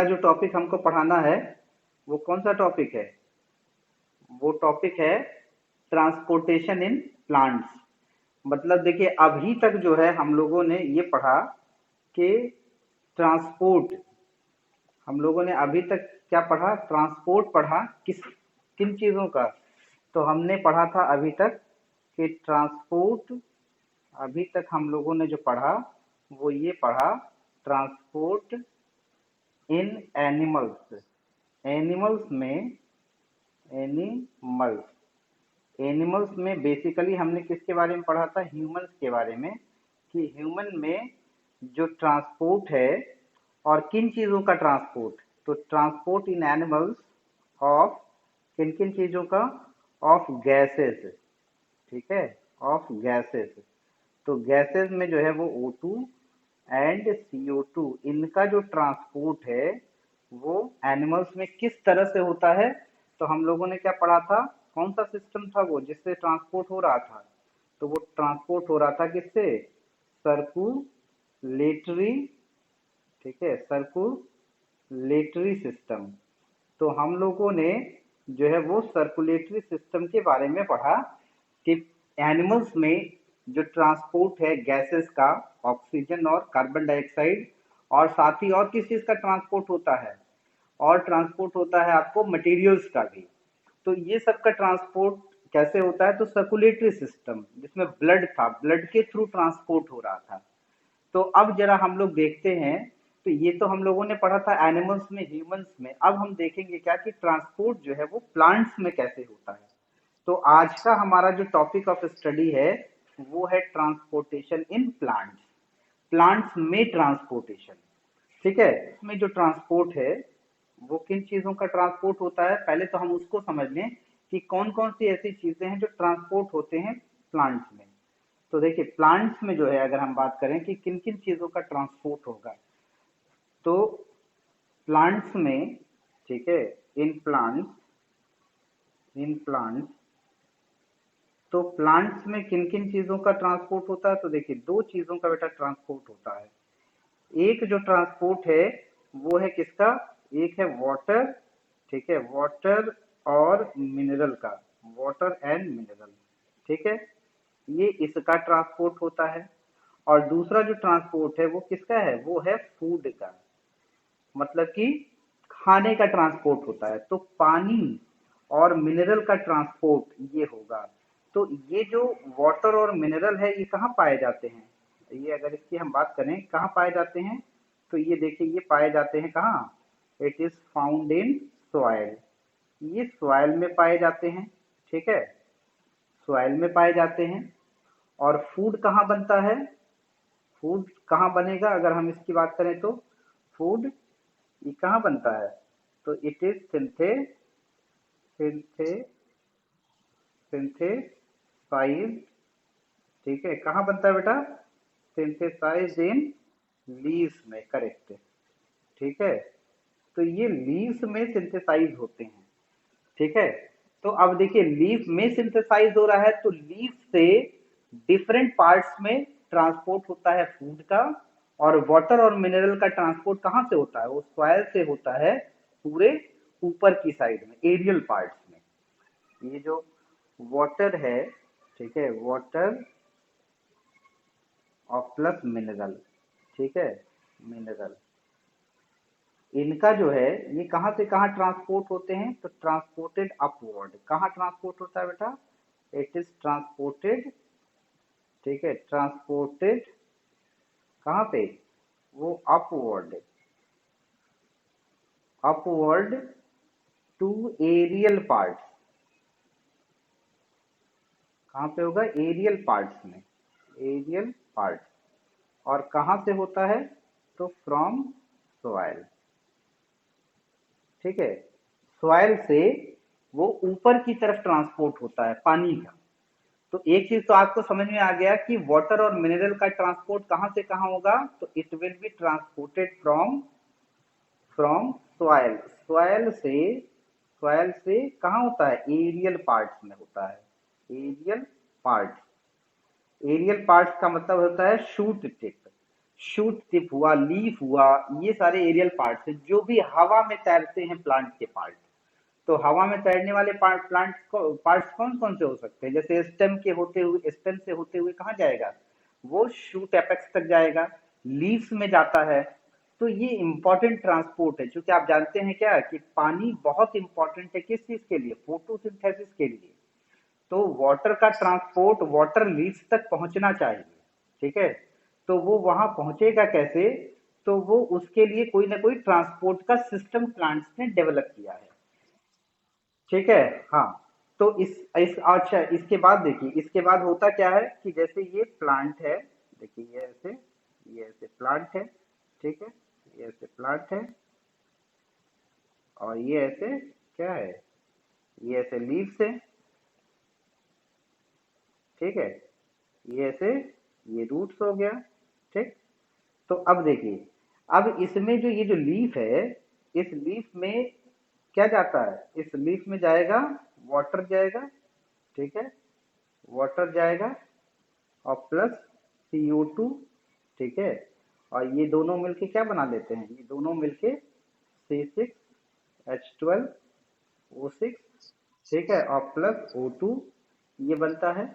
जो टॉपिक हमको पढ़ाना है वो कौन सा टॉपिक है? वो टॉपिक है ट्रांसपोर्टेशन इन प्लांट्स। मतलब देखिए, अभी तक जो है हम लोगों ने ये पढ़ा कि ट्रांसपोर्ट, हम लोगों ने अभी तक क्या पढ़ा? ट्रांसपोर्ट पढ़ा। किन चीजों का? तो हमने पढ़ा था अभी तक कि ट्रांसपोर्ट, अभी तक हम लोगों ने जो पढ़ा वो ये पढ़ा, ट्रांसपोर्ट इन एनिमल्स। एनिमल्स में एनिमल्स एनिमल्स में बेसिकली हमने किसके बारे में पढ़ा था? ह्यूमंस के बारे में, कि ह्यूमन में जो ट्रांसपोर्ट है और किन चीजों का ट्रांसपोर्ट। तो transport in animals of kin किन चीजों का? Of gases. ठीक है, ऑफ गैसेस। तो गैसेस में जो है वो O2 एंड CO2, इनका जो ट्रांसपोर्ट है वो एनिमल्स में किस तरह से होता है। तो हम लोगों ने क्या पढ़ा था? कौन सा सिस्टम था वो जिससे ट्रांसपोर्ट हो रहा था? तो वो ट्रांसपोर्ट हो रहा था किससे? सर्कुलेटरी। ठीक है, सर्कुलेटरी सिस्टम। तो हम लोगों ने जो है वो सर्कुलेटरी सिस्टम के बारे में पढ़ा कि एनिमल्स में जो ट्रांसपोर्ट है गैसेस का, ऑक्सीजन और कार्बन डाइऑक्साइड, और साथ ही और किस चीज का ट्रांसपोर्ट होता है? और ट्रांसपोर्ट होता है आपको मटेरियल्स का भी। तो ये सब का ट्रांसपोर्ट कैसे होता है? तो सर्कुलेटरी सिस्टम, जिसमें ब्लड था, ब्लड के थ्रू ट्रांसपोर्ट हो रहा था। तो अब जरा हम लोग देखते हैं, तो ये तो हम लोगों ने पढ़ा था एनिमल्स में, ह्यूमंस में। अब हम देखेंगे क्या कि ट्रांसपोर्ट जो है वो प्लांट्स में कैसे होता है। तो आज का हमारा जो टॉपिक ऑफ स्टडी है वो है ट्रांसपोर्टेशन इन प्लांट्स। प्लांट्स में ट्रांसपोर्टेशन। ठीक है, इसमें जो ट्रांसपोर्ट है वो किन चीजों का ट्रांसपोर्ट होता है, पहले तो हम उसको समझ लें कि कौन कौन सी ऐसी चीजें हैं जो ट्रांसपोर्ट होते हैं प्लांट्स में। तो देखिए, प्लांट्स में जो है अगर हम बात करें कि किन किन चीजों का ट्रांसपोर्ट होगा, तो प्लांट्स में, ठीक है, इन प्लांट्स, तो प्लांट्स में किन किन चीजों का ट्रांसपोर्ट होता है? तो देखिए, दो चीजों का बेटा ट्रांसपोर्ट होता है। एक जो ट्रांसपोर्ट है वो है किसका? एक है वाटर, ठीक है, वाटर और मिनरल का, वाटर एंड मिनरल। ठीक है, ये इसका ट्रांसपोर्ट होता है। और दूसरा जो ट्रांसपोर्ट है वो किसका है? वो है फूड का, मतलब कि खाने का ट्रांसपोर्ट होता है। तो पानी और मिनरल का ट्रांसपोर्ट ये होगा। तो ये जो वाटर और मिनरल है ये कहाँ पाए जाते हैं? ये अगर इसकी हम बात करें कहाँ पाए जाते हैं, तो ये देखिए, ये पाए जाते हैं कहाँ? It is found in soil. ये सॉइल में पाए जाते हैं। ठीक है, सॉइल में पाए जाते हैं। और फूड कहाँ बनता है? फूड कहाँ बनेगा अगर हम इसकी बात करें तो? फूड ये कहाँ बनता है? तो इट इज सिंथे सिंथेसाइज। ठीक है, कहाँ बनता है बेटा? सिंथेसाइज इन लीव्स में, करेक्ट। ठीक है, तो ये लीव्स में सिंथेसाइज होते हैं। ठीक है, तो अब देखिए, लीफ में सिंथेसाइज हो रहा है तो लीफ से डिफरेंट पार्ट्स में ट्रांसपोर्ट होता है फूड का। और वाटर और मिनरल का ट्रांसपोर्ट कहाँ से होता है? वो सॉइल से होता है, पूरे ऊपर की साइड में, एरियल पार्ट्स में। ये जो वाटर है, ठीक है, वाटर और प्लस मिनरल, ठीक है, मिनरल, इनका जो है ये कहाँ से कहाँ ट्रांसपोर्ट होते हैं? तो ट्रांसपोर्टेड अपवर्ड। कहाँ ट्रांसपोर्ट होता है बेटा? इट इज ट्रांसपोर्टेड, ठीक है, ट्रांसपोर्टेड कहाँ पे? वो upward, upward to aerial parts. कहाँ पे होगा? एरियल पार्ट्स में, एरियल पार्ट्स। और कहाँ से होता है? तो फ्रॉम सॉइल। ठीक है, सॉइल से वो ऊपर की तरफ ट्रांसपोर्ट होता है पानी का। तो एक चीज तो आपको समझ में आ गया कि वाटर और मिनरल का ट्रांसपोर्ट कहाँ से कहाँ होगा? तो it will be transported from from soil. Soil से कहाँ होता है? एरियल पार्ट्स में होता है, एरियल पार्ट्स। एरियल पार्ट्स का मतलब होता है शूट टिप। शूट टिप हुआ, लीफ हुआ, ये सारे एरियल पार्ट्स हैं जो भी हवा में तैरते हैं प्लांट के पार्ट। तो हवा में तैरने वाले प्लांट्स को पार्ट्स कौन कौन से हो सकते हैं? जैसे स्टेम के होते हुए, स्टेम से होते हुए कहाँ जाएगा? वो शूट एपेक्स तक जाएगा, लीव्स में जाता है। तो ये इंपॉर्टेंट ट्रांसपोर्ट है, क्योंकि आप जानते हैं क्या कि पानी बहुत इंपॉर्टेंट है किस चीज के लिए? फोटोसिंथेसिस के लिए। तो वाटर का ट्रांसपोर्ट वाटर लीव्स तक पहुंचना चाहिए, ठीक है? तो वो वहां पहुंचेगा कैसे? तो वो उसके लिए कोई ना कोई ट्रांसपोर्ट का सिस्टम प्लांट्स ने डेवलप किया है, ठीक है? हाँ। तो इस अच्छा, इसके बाद देखिए, इसके बाद होता क्या है कि जैसे ये प्लांट है, देखिए ये ऐसे प्लांट है, ठीक है? ये ऐसे प्लांट है, और ये ऐसे क्या है? ये ऐसे लीव्स है, ठीक है? ये ऐसे, ये रूट्स हो गया, ठीक? तो अब देखिए, अब इसमें जो ये जो लीफ है, इस लीफ में क्या जाता है? इस लीफ में जाएगा, वाटर जाएगा, ठीक है? वाटर जाएगा और प्लस CO2, ठीक है? और ये दोनों मिलके क्या बना लेते हैं? ये दोनों मिलके C6H12O6, ठीक है? और प्लस O2, ये बनता है।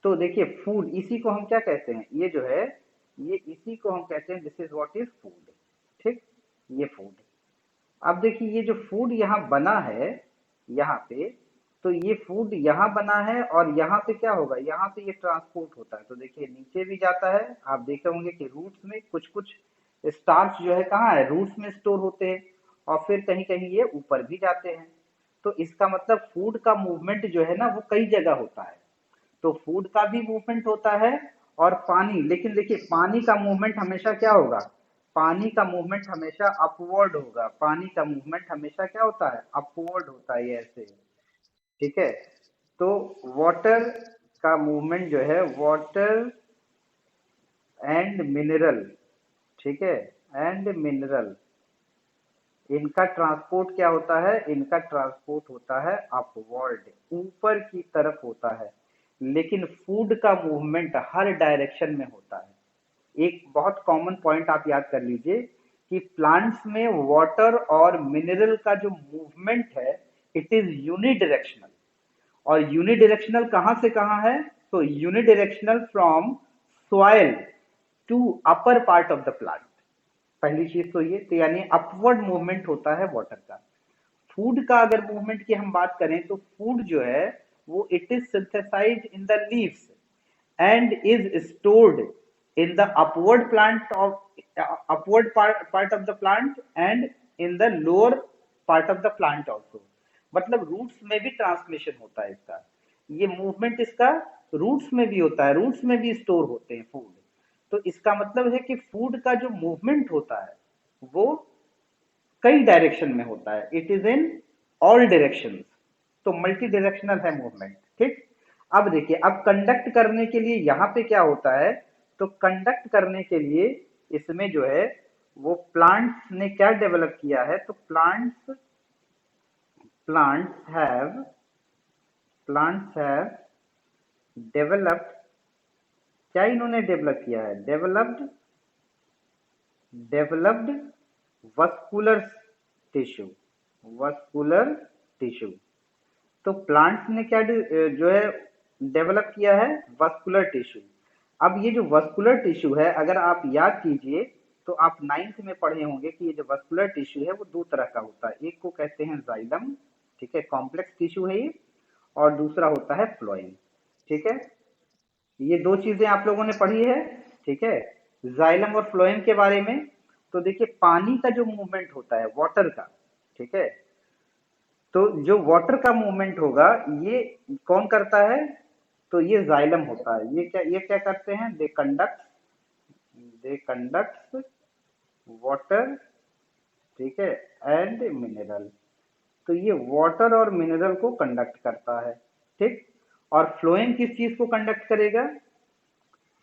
तो देखिए फूड, इसी को हम क्या कहते हैं? ये जो है, ये इसी को हम कहते हैं, this is what is food, ठीक? ये फूड। अब देखिए ये जो फूड यहाँ बना है, यहाँ पे, तो ये फूड यहाँ बना है और यहाँ पे क्या होगा? यहाँ से ये ट्रांसपोर्ट होता है। तो देखिए नीचे भी जाता है, आप देखे होंगे कि रूट्स में कुछ कुछ स्टार्च जो है कहाँ है? रूट्स में स्टोर होते हैं, और फिर कहीं कहीं ये ऊपर भी जाते हैं। तो इसका मतलब फूड का मूवमेंट जो है ना, वो कई जगह होता है। तो फूड का भी मूवमेंट होता है, और पानी, लेकिन देखिए पानी का मूवमेंट हमेशा क्या होगा? पानी का मूवमेंट हमेशा अपवर्ड होगा। पानी का मूवमेंट हमेशा क्या होता है? अपवर्ड होता है, ये ऐसे, ठीक है? तो वाटर का मूवमेंट जो है, वाटर एंड मिनरल, ठीक है? एंड मिनरल, इनका ट्रांसपोर्ट क्या होता है? इनका ट्रांसपोर्ट होता है अपवर्ड, ऊपर की तरफ होता है। लेकिन फूड का मूवमेंट हर डायरेक्शन में होता है। एक बहुत कॉमन पॉइंट आप याद कर लीजिए कि प्लांट्स में वाटर और मिनरल का जो मूवमेंट है, इट इज यूनिडायरेक्शनल। और यूनिडायरेक्शनल कहां से कहां है? तो unidirectional from soil to upper part of the plant. पहली चीज तो ये, तो यानी अपवर्ड मूवमेंट होता है वाटर का। फूड का अगर मूवमेंट की हम बात करें, तो फूड जो है वो it is synthesised in the leaves and is stored in the upward part of the plant and in the lower part of the plant also। मतलब रूट्स में भी ट्रांसमिशन होता है इसका, ये मूवमेंट इसका रूट्स में भी होता है, रूट्स में भी स्टोर होते हैं फूड। तो इसका मतलब है कि फूड का जो मूवमेंट होता है वो कई डायरेक्शन में होता है, it is in all direction. तो मल्टी डायरेक्शनल है मूवमेंट, ठीक? अब देखिए, अब कंडक्ट करने के लिए यहाँ पे क्या होता है? तो कंडक्ट करने के लिए इसमें जो है वो प्लांट्स ने क्या डेवलप किया है? तो plants have plants have developed, क्या इन्होंने डेवलप किया है? Developed vascular tissue, vascular tissue. तो प्लांट्स ने क्या जो है डेवलप किया है? Vascular tissue. अब ये जो वस्कुलर टिश्यू है, अगर आप याद कीजिए, तो आप नाइन्थ में पढ़े होंगे कि ये जो वस्कुलर टिश्यू है वो दो तरह का होता है। एक को कहते हैं जाइलम, ठीक है, कॉम्प्लेक्स टिश्यू है ये, और दूसरा होता है फ्लोएम, ठीक है? ये दो चीजें आप लोगों ने पढ़ी है, ठीक है, जाइलम और फ्लोएम के बारे में। तो देखिए पानी का जो मूवमेंट होता है वाटर का, ठीक है, तो जो वाटर का मूवमेंट होगा ये कौन करता है? तो ये जाइलम होता है। ये क्या करते हैं? दे कंडक्ट्स वाटर, ठीक है, एंड मिनरल। तो ये वाटर और मिनरल को कंडक्ट करता है, ठीक? और फ्लोएम किस चीज को कंडक्ट करेगा?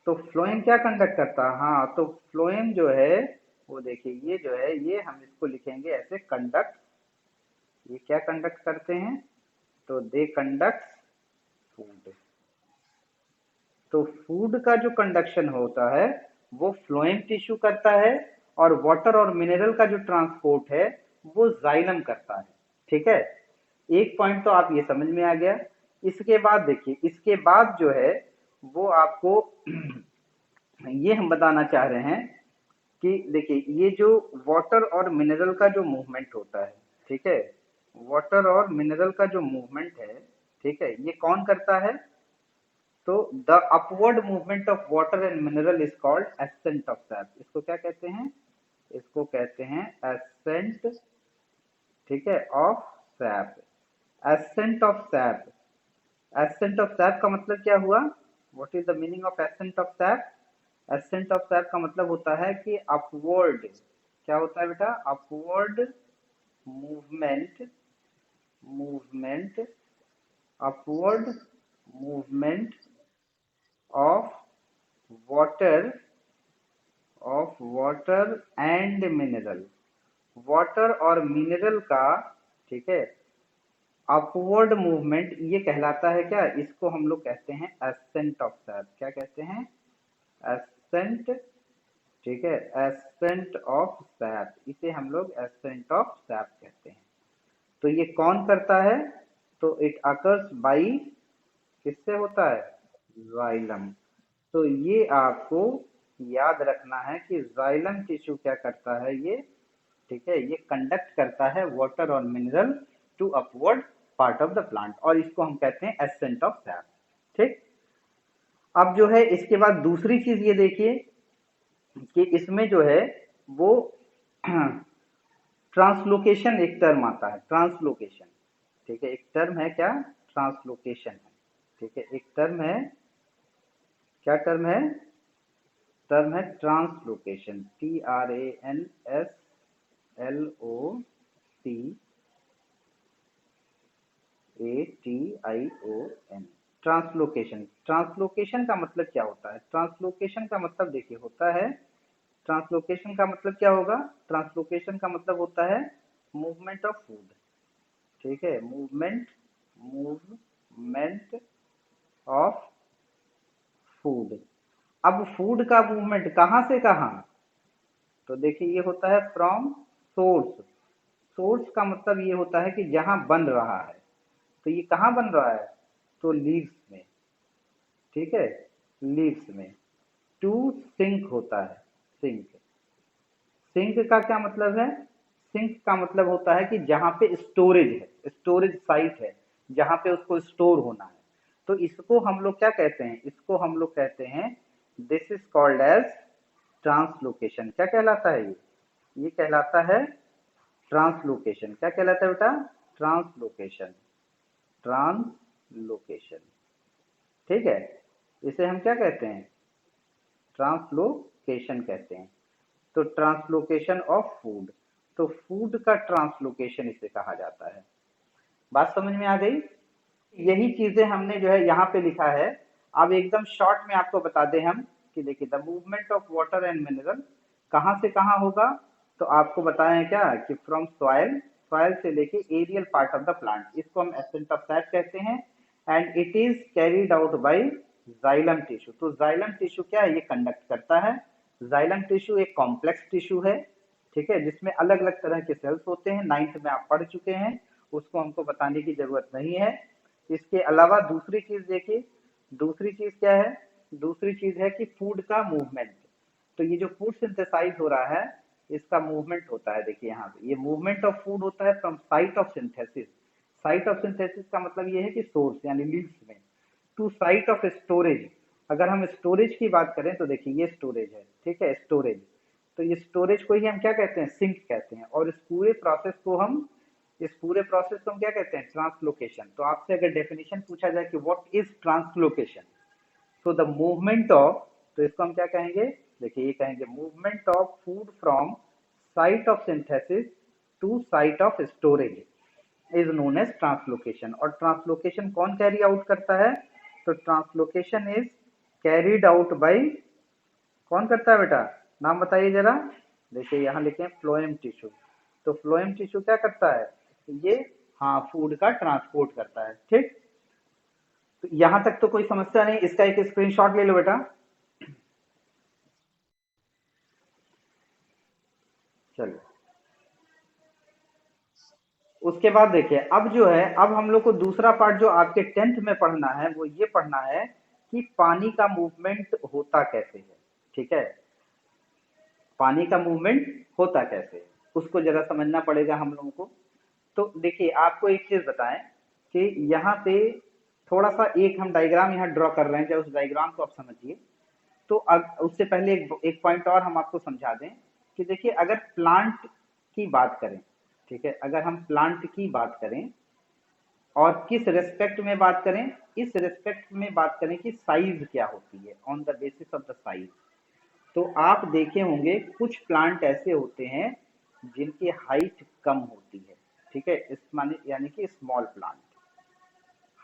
तो फ्लोएम क्या कंडक्ट करता है? हाँ, तो फ्लोएम जो है वो देखिए, ये जो है ये हम इसको लिखेंगे ऐसे, कंडक्ट। ये क्या कंडक्ट करते हैं? तो दे कंडक्ट फूड। तो फूड का जो कंडक्शन होता है वो फ्लोएम टिश्यू करता है, और वाटर और मिनरल का जो ट्रांसपोर्ट है वो जाइलम करता है। ठीक है, एक पॉइंट तो आप ये समझ में आ गया। इसके बाद देखिए, इसके बाद जो है वो आपको ये हम बताना चाह रहे हैं कि देखिए, ये जो वाटर और मिनरल का जो मूवमेंट होता है, ठीक है, वाटर और मिनरल का जो मूवमेंट है, ठीक है, ये कौन करता है? तो the upward movement of water and mineral is called accent of SAP. इसको क्या कहते हैं? इसको कहते हैं एसेंट, ठीक है, of SAP. Accent of SAP. Accent of SAP का मतलब क्या हुआ? What is the meaning of accent of SAP? Accent of SAP का मतलब होता है कि अपवर्ड, क्या होता है बेटा? Upward movement, movement, upward movement of water, of water and mineral. Water और मिनरल का, ठीक है, अपवर्ड मूवमेंट ये कहलाता है क्या? इसको हम लोग कहते हैं एसेंट ऑफ सैप। क्या कहते हैं? एसेंट, ठीक है, एसेंट ऑफ सैप, इसे हम लोग एसेंट ऑफ सैप कहते हैं। तो ये कौन करता है? तो इट अकर्स बाई, किससे होता है? जाइलम। तो ये आपको याद रखना है कि जाइलम टिश्यू क्या करता है ये, ठीक है, ये कंडक्ट करता है वाटर और mineral to upward part of the plant, और इसको हम कहते हैं एसेंट ऑफ सैप। ठीक। अब जो है इसके बाद दूसरी चीज ये देखिए कि इसमें जो है वो ट्रांसलोकेशन एक टर्म आता है, ट्रांसलोकेशन, ठीक है, एक टर्म है क्या? ट्रांसलोकेशन है, ठीक है, एक टर्म है, क्या टर्म है? टर्म है ट्रांसलोकेशन, TRANSLOCATION। ट्रांसलोकेशन। ट्रांसलोकेशन का मतलब क्या होता है? ट्रांसलोकेशन का मतलब देखिए होता है, ट्रांसलोकेशन का मतलब क्या होगा? ट्रांसलोकेशन का मतलब होता है मूवमेंट ऑफ फूड, ठीक है, मूवमेंट, मूवमेंट ऑफ फूड। अब फूड का मूवमेंट कहाँ से कहाँ? तो देखिए ये होता है फ्रॉम सोर्स। सोर्स का मतलब ये होता है कि जहां बन रहा है। तो ये कहाँ बन रहा है? तो लीव्स में, ठीक है, लीव्स में। टू सिंक होता है, सिंक। सिंक का क्या मतलब है? सिंक का मतलब होता है कि जहां पे स्टोरेज है, स्टोरेज साइट है, जहां पे उसको स्टोर होना है। तो इसको हम लोग क्या कहते हैं? इसको हम लोग कहते हैं, this is called as translocation. क्या कहलाता है ये कहलाता है ट्रांसलोकेशन। क्या कहलाता है बेटा? ट्रांसलोकेशन, ट्रांसलोकेशन, ठीक है। इसे हम क्या कहते हैं? ट्रांसलोकेशन कहते हैं। तो ट्रांसलोकेशन ऑफ फूड, तो फूड का ट्रांसलोकेशन इसे कहा जाता है। बात समझ में आ गई? यही चीजें हमने जो है यहाँ पे लिखा है। अब एकदम शॉर्ट में आपको बता दें हम कि देखिए, the movement of water and mineral कहाँ से कहाँ होगा? तो आपको बताएं क्या कि फ्रॉम सॉइल, सॉइल से लेके aerial part of the plant, इसको हम एसेंट ऑफ सैप कहते हैं। And it is carried out by xylem tissue. तो जाइलम टिश्यू क्या है? ये कंडक्ट करता है। जाइलम टिश्यू एक कॉम्प्लेक्स टिश्यू है, ठीक है, जिसमें अलग अलग तरह के सेल्स होते हैं। 9th में आप पढ़ चुके हैं, उसको हमको बताने की जरूरत नहीं है। इसके अलावा दूसरी चीज देखिए, दूसरी चीज क्या है? दूसरी चीज है कि फूड का मूवमेंट। तो ये जो फूड सिंथेसाइज हो रहा है, इसका मूवमेंट होता है। देखिए यहाँ पे ये मूवमेंट ऑफ फूड होता है from site of synthesis. Site of synthesis का मतलब ये है कि सोर्स यानी लीव्स में, टू साइट ऑफ स्टोरेज। अगर हम स्टोरेज की बात करें तो देखिए ये स्टोरेज है, ठीक है, स्टोरेज। तो ये स्टोरेज को ही हम क्या कहते हैं? सिंक कहते हैं। और इस पूरे प्रोसेस को हम, इस पूरे प्रोसेस को हम क्या कहते हैं? ट्रांसलोकेशन। तो आपसे अगर डेफिनेशन पूछा जाए कि what is translocation, so the movement of, तो इसको हम क्या कहेंगे? देखिए ये कहेंगे movement of food from site of synthesis to site of storage is known as translocation. और ट्रांसलोकेशन कौन कैरी आउट करता है? तो translocation is carried out by, कौन करता है बेटा? नाम बताइए जरा। देखिए यहाँ लिखे हैं फ्लोएम टिश्यू। तो फ्लोएम टिश्यू क्या करता है? ये, हाँ, फूड का ट्रांसपोर्ट करता है। ठीक। तो यहाँ तक तो कोई समस्या नहीं, इसका एक स्क्रीनशॉट ले लो बेटा। चलिए, उसके बाद देखिए, अब जो है, अब हम लोग को दूसरा पार्ट जो आपके 10th में पढ़ना है वो ये पढ़ना है कि पानी का मूवमेंट होता कैसे है। ठीक है, पानी का मूवमेंट होता कैसे है, उसको जरा समझना पड़ेगा हम लोगों को। तो देखिए, आपको एक चीज बताएं कि यहाँ पे थोड़ा सा एक हम डायग्राम यहाँ ड्रॉ कर रहे हैं, जब उस डायग्राम को आप समझिए। तो अब उससे पहले एक पॉइंट और हम आपको समझा दें कि देखिए, अगर प्लांट की बात करें, ठीक है, अगर हम प्लांट की बात करें और किस रेस्पेक्ट में बात करें, इस रेस्पेक्ट में बात करें कि साइज क्या होती है, on the basis of the size. तो आप देखे होंगे कुछ प्लांट ऐसे होते हैं जिनकी हाइट कम होती है। ठीक है, इस माने यानी कि स्मॉल प्लांट,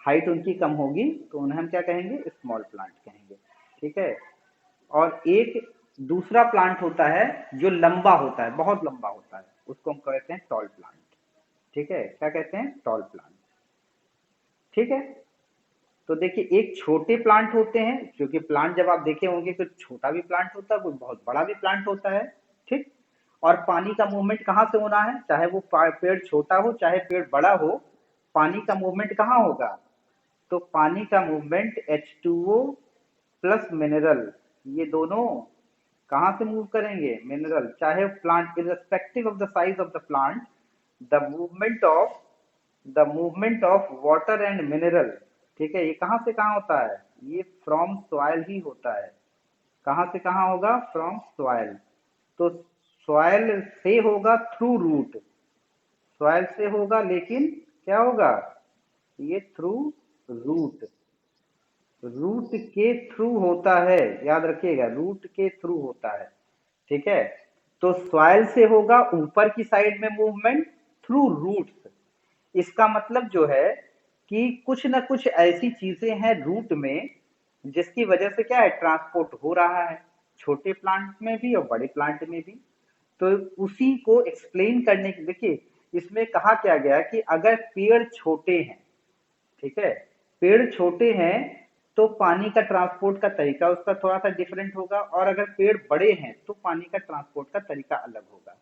हाइट उनकी कम होगी तो उन्हें हम क्या कहेंगे, स्मॉल प्लांट कहेंगे। ठीक है, और एक दूसरा प्लांट होता है जो लंबा होता है, बहुत लंबा होता है, उसको हम कहते हैं टॉल प्लांट। ठीक है, क्या कहते हैं, टॉल प्लांट। ठीक है, तो देखिए, एक छोटे प्लांट होते हैं, क्योंकि प्लांट जब आप देखे होंगे कुछ छोटा भी प्लांट होता है, कुछ बहुत बड़ा भी प्लांट होता है। ठीक, और पानी का मूवमेंट कहाँ से होना है, चाहे वो पेड़ छोटा हो चाहे पेड़ बड़ा हो, पानी का मूवमेंट कहाँ होगा, तो पानी का मूवमेंट H2O प्लस मिनरल, ये दोनों कहाँ से मूव करेंगे, मिनरल, चाहे plant, irrespective of the size of the plant, the movement of water and mineral. ठीक है, ये कहाँ से कहाँ होता है, ये फ्रॉम सॉइल ही होता है। कहाँ से कहाँ होगा, फ्रॉम सॉइल। तो सॉइल से होगा थ्रू रूट, सॉइल से होगा लेकिन क्या होगा, ये थ्रू रूट, रूट के थ्रू होता है, याद रखिएगा, रूट के थ्रू होता है। ठीक है, तो सॉइल से होगा ऊपर की साइड में मूवमेंट थ्रू रूट्स। इसका मतलब जो है कि कुछ ना कुछ ऐसी चीजें हैं रूट में जिसकी वजह से क्या है, ट्रांसपोर्ट हो रहा है, छोटे प्लांट में भी और बड़े प्लांट में भी। तो उसी को एक्सप्लेन करने के, देखिए, इसमें कहा क्या गया कि अगर पेड़ छोटे हैं, ठीक है, पेड़ छोटे हैं तो पानी का ट्रांसपोर्ट का तरीका उसका थोड़ा सा डिफरेंट होगा, और अगर पेड़ बड़े हैं तो पानी का ट्रांसपोर्ट का तरीका अलग होगा।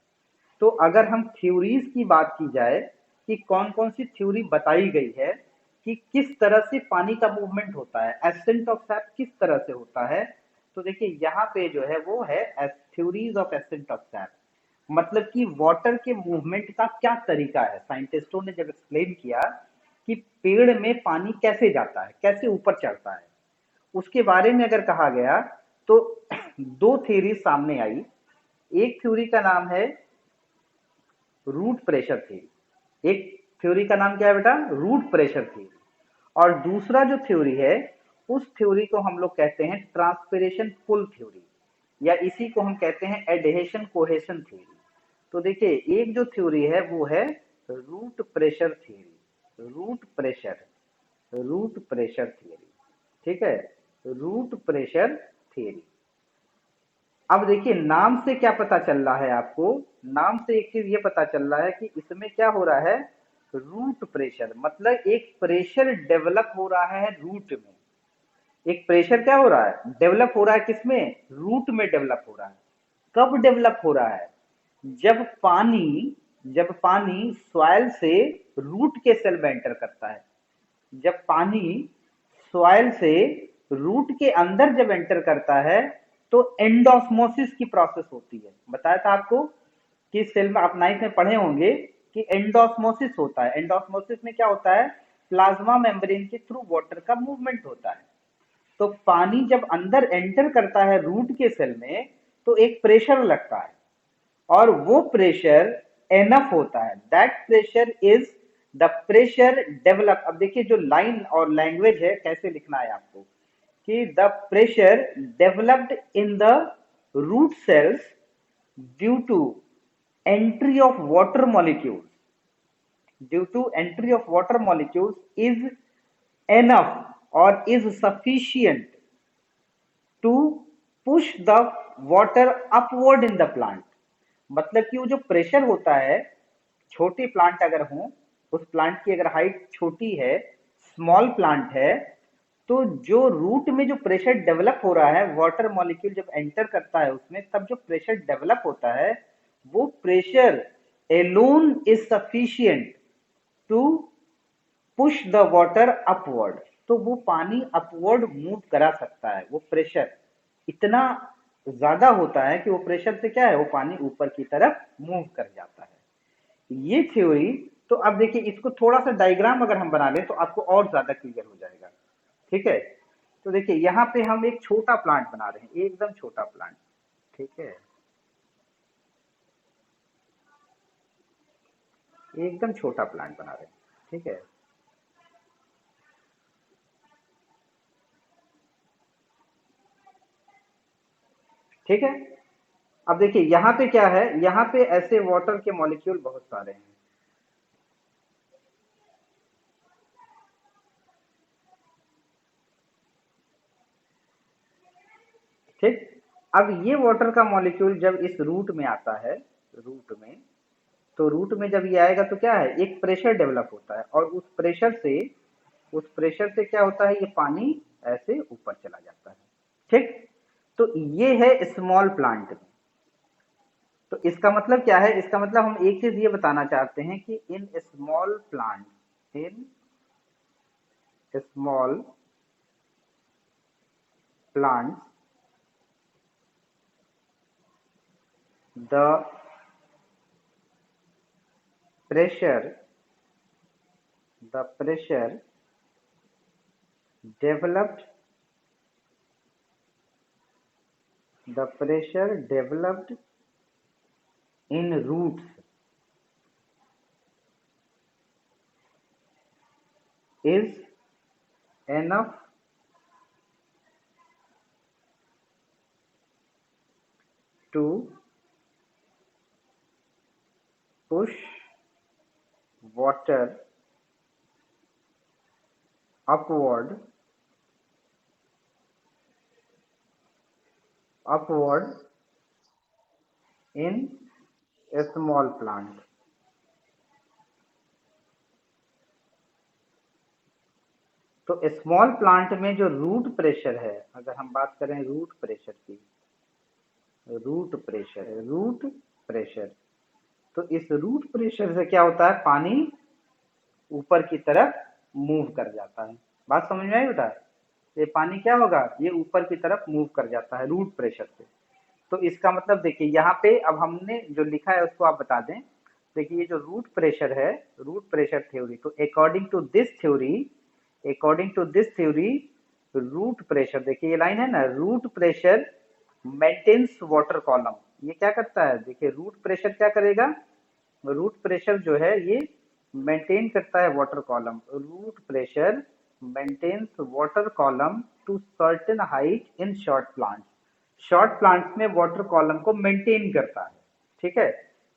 तो अगर हम थ्योरीज की बात की जाए कि कौन कौन सी थ्योरी बताई गई है कि किस तरह से पानी का मूवमेंट होता है, एसेंट ऑफ सैप किस तरह से होता है, तो देखिए यहाँ पे जो है वो है theories of accent of SAP, मतलब कि वाटर के मूवमेंट का क्या तरीका है। साइंटिस्टों ने जब एक्सप्लेन किया कि पेड़ में पानी कैसे जाता है, कैसे ऊपर चढ़ता है, उसके बारे में अगर कहा गया तो दो थ्योरी सामने आई। एक थ्योरी का नाम है रूट प्रेशर थ्योरी, एक थ्योरी का नाम क्या है बेटा, रूट प्रेशर थ्योरी। और दूसरा जो थ्योरी है उस थ्योरी को हम लोग कहते हैं ट्रांसपिरेशन पुल थ्योरी, या इसी को हम कहते हैं एडहेशन कोहेशन थ्योरी। तो देखिए, एक जो थ्योरी है वो है root pressure theory, root pressure theory. ठीक है, रूट प्रेशर थ्योरी। अब देखिए, नाम से क्या पता चल रहा है आपको, नाम से एक चीज ये पता चल रहा है कि इसमें क्या हो रहा है, रूट प्रेशर, मतलब एक प्रेशर डेवलप हो रहा है रूट में। एक प्रेशर क्या हो रहा है, डेवलप हो रहा है, किसमें, रूट में डेवलप हो रहा है। कब डेवलप हो रहा है, जब पानी जब पानी सॉइल से रूट के सेल में एंटर करता है, जब पानी सॉइल से रूट के अंदर जब एंटर करता है तो एंडोस्मोसिस की प्रोसेस होती है। बताया था आपको कि सेल में, आप 9th में पढ़े होंगे कि एंडोस्मोसिस होता है। एंडोस्मोसिस में क्या होता है, प्लाज्मा मेम्ब्रेन के थ्रू वाटर का मूवमेंट होता है। तो पानी जब अंदर एंटर करता है रूट के सेल में तो एक प्रेशर लगता है, और वो प्रेशर एनफ होता है, that pressure is the pressure develop. अब देखिए, जो लाइन और लैंग्वेज है कैसे लिखना है आपको, कि the pressure developed in the root cells due to entry of water molecules, due to entry of water molecules is enough or is sufficient to push the water upward in the plant। मतलब कि वो जो pressure होता है, छोटे plant अगर हो, उस प्लांट की अगर हाइट छोटी है, स्मॉल प्लांट है, तो जो रूट में जो प्रेशर डेवलप हो रहा है, वाटर मॉलिक्यूल जब एंटर करता है उसमें, तब जो प्रेशर डेवलप होता है वो pressure alone is sufficient to push the water upward. तो वो पानी अपवर्ड मूव करा सकता है, वो प्रेशर इतना ज्यादा होता है कि वो प्रेशर से क्या है, वो पानी ऊपर की तरफ मूव कर जाता है। ये थ्योरी, तो अब देखिए इसको थोड़ा सा डायग्राम अगर हम बना लें तो आपको और ज्यादा क्लियर हो जाएगा। ठीक है, तो देखिए यहाँ पे हम एक छोटा प्लांट बना रहे हैं, एकदम छोटा प्लांट। ठीक है, एकदम छोटा प्लांट बना रहे हैं। ठीक है, ठीक है। अब देखिए यहाँ पे क्या है, यहाँ पे ऐसे वाटर के मॉलिक्यूल बहुत सारे हैं। ठीक, अब ये वाटर का मॉलिक्यूल जब इस रूट में आता है, रूट में, तो रूट में जब ये आएगा तो क्या है, एक प्रेशर डेवलप होता है, और उस प्रेशर से क्या होता है, ये पानी ऐसे ऊपर चला जाता है। ठीक, तो ये है स्मॉल प्लांट में। तो इसका मतलब क्या है, इसका मतलब हम एक चीज ये बताना चाहते हैं कि in small plant, in small plants the pressure the pressure developed the pressure developed in roots is enough to push water upward in a small plant। तो स्मॉल प्लांट में जो रूट प्रेशर है, अगर हम बात करें रूट प्रेशर की, root pressure, तो इस रूट प्रेशर से क्या होता है, पानी ऊपर की तरफ मूव कर जाता है। बात समझ में आई बेटा? ये पानी क्या होगा, ये ऊपर की तरफ मूव कर जाता है रूट प्रेशर से। तो इसका मतलब देखिए यहाँ पे अब हमने जो लिखा है उसको आप बता दें। देखिए ये जो रूट प्रेशर है, रूट प्रेशर थ्योरी, तो according to this theory root pressure, देखिए ये लाइन है ना, root pressure maintains water column. ये क्या करता है, देखिए रूट प्रेशर क्या करेगा, रूट प्रेशर जो है ये मेंटेन करता है water column. Root pressure maintains water column to certain height in short plants में वाटर कॉलम को मेंटेन करता है। ठीक है,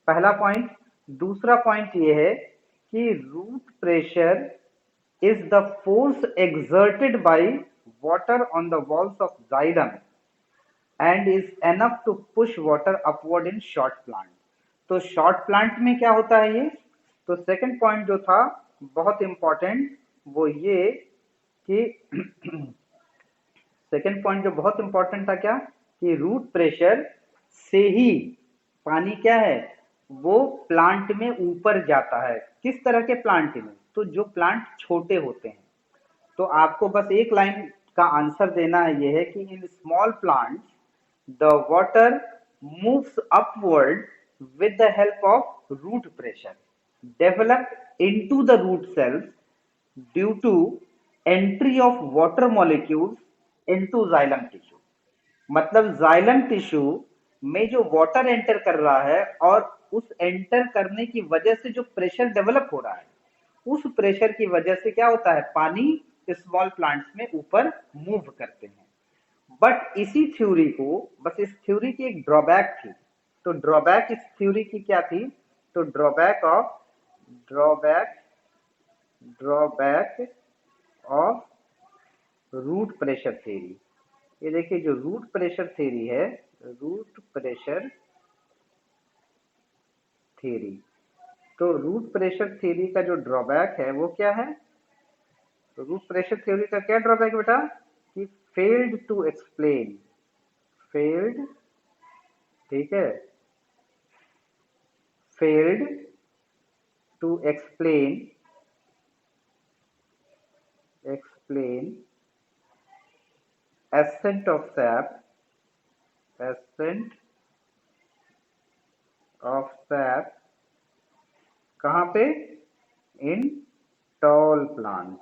पहला पॉइंट। दूसरा पॉइंट ये है कि root pressure is the force exerted by water on the walls of xylem and is enough to push water upward in short plant। तो शॉर्ट प्लांट में क्या होता है ये, तो सेकंड पॉइंट जो था बहुत इंपॉर्टेंट वो ये कि सेकंड पॉइंट जो बहुत इंपॉर्टेंट था क्या, कि रूट प्रेशर से ही पानी क्या है, वो प्लांट में ऊपर जाता है। किस तरह के प्लांट में, तो जो प्लांट छोटे होते हैं। तो आपको बस एक लाइन का आंसर देना है, ये है कि in small plants the water moves upward with the help of root pressure developed into the root cells due to entry of water molecules into xylem tissue। मतलब जाइलम टिश्यू में जो water enter कर रहा है, और उस enter करने की वजह से जो प्रेशर डेवलप हो रहा है, उस प्रेशर की वजह से क्या होता है, पानी स्मॉल प्लांट्स में ऊपर मूव करते हैं। बट इसी थ्योरी को, बस इस थ्योरी की एक ड्रॉबैक थी। तो ड्रॉबैक इस थ्योरी की क्या थी, तो drawback drawback of root pressure theory. ये देखिए जो रूट प्रेशर थ्योरी है, रूट प्रेशर थ्योरी, तो रूट प्रेशर थ्योरी का जो ड्रॉबैक है वो क्या है, तो रूट प्रेशर थ्योरी का क्या ड्रॉबैक है बेटा, कि फेल्ड टू एक्सप्लेन, फेल्ड, ठीक है, failed to explain ascent of sap कहाँ पे? इन टॉल प्लांट।